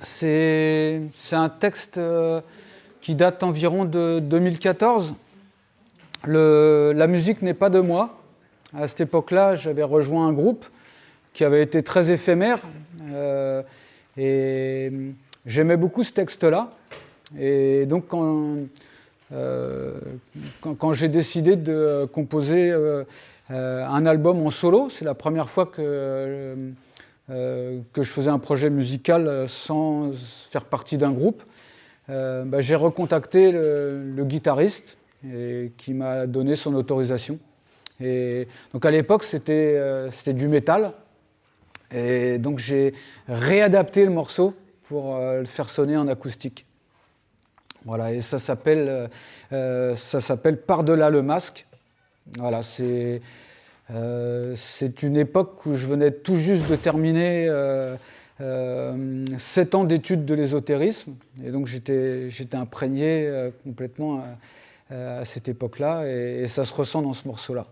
C'est un texte qui date environ de 2014. La musique n'est pas de moi. À cette époque-là, j'avais rejoint un groupe qui avait été très éphémère et j'aimais beaucoup ce texte-là. Et donc, quand j'ai décidé de composer un album en solo, c'est la première fois que je faisais un projet musical sans faire partie d'un groupe, j'ai recontacté le guitariste qui m'a donné son autorisation. Et donc à l'époque, c'était du métal. Et donc j'ai réadapté le morceau pour le faire sonner en acoustique. Voilà, et ça s'appelle Par-delà le masque. Voilà, c'est une époque où je venais tout juste de terminer 7 ans d'études de l'ésotérisme. Et donc j'étais imprégné complètement à cette époque-là, et ça se ressent dans ce morceau-là.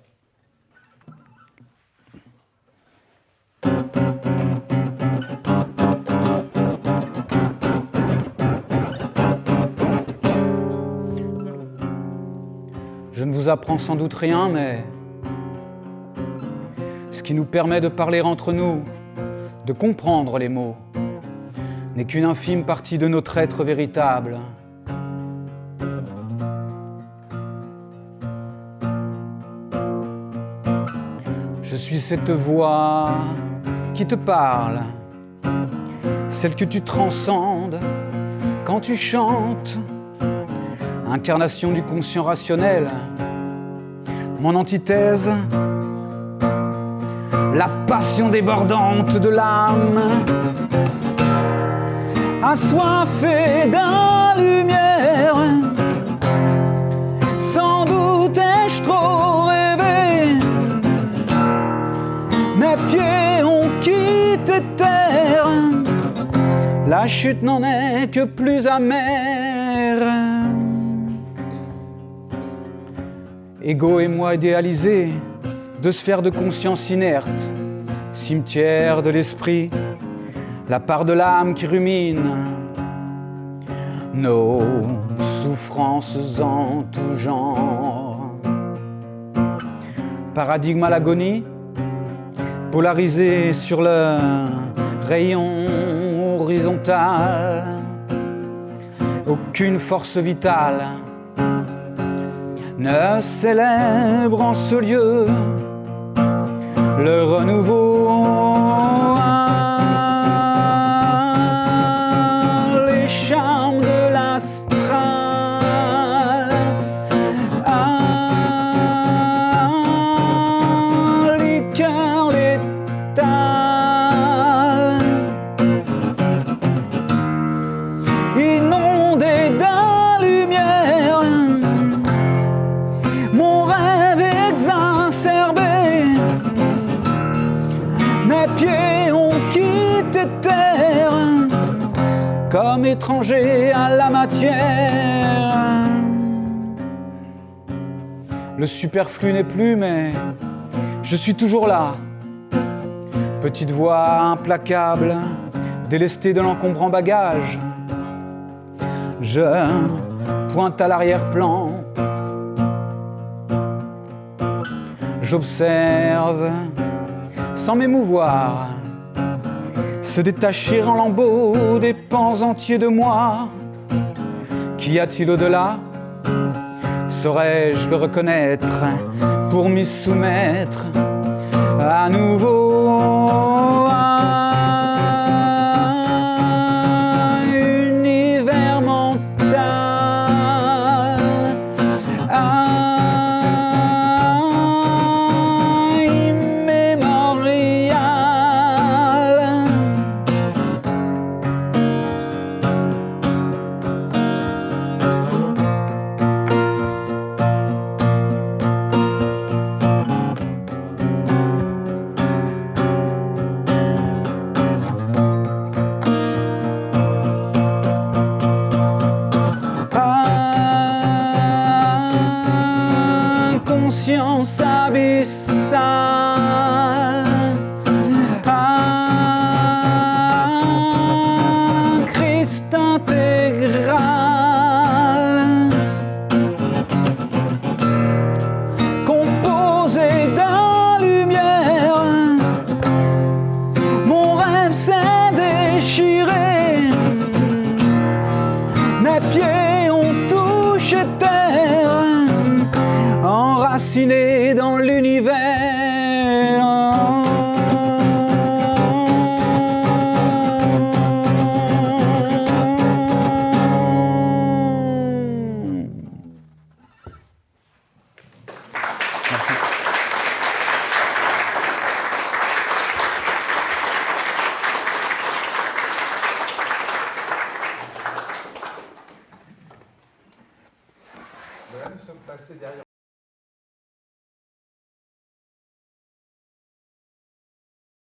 Je ne vous apprends sans doute rien, mais ce qui nous permet de parler entre nous, de comprendre les mots, n'est qu'une infime partie de notre être véritable. Je suis cette voix qui te parle, celle que tu transcendes quand tu chantes, incarnation du conscient rationnel, mon antithèse, la passion débordante de l'âme, assoiffée d'un-lumière. Sans doute ai-je trop rêvé, mes pieds ont quitté terre, la chute n'en est que plus amère. Égo et moi idéalisés, de sphères de conscience inerte, cimetière de l'esprit, la part de l'âme qui rumine nos souffrances en tout genre. Paradigme à l'agonie, polarisé sur le rayon horizontal, aucune force vitale ne célèbre en ce lieu le renouveau. Les charmes de l'astral, les cœurs létals, inondés de lumière, mon rêve exacerbé, mes pieds ont quitté terre, comme étranger à la matière. Le superflu n'est plus, mais je suis toujours là. Petite voix implacable, délestée de l'encombrant bagage. Je pointe à l'arrière-plan. J'observe, sans m'émouvoir, se détacher en lambeaux des pans entiers de moi. Qu'y a-t-il au-delà? Saurais-je le reconnaître pour m'y soumettre à nouveau?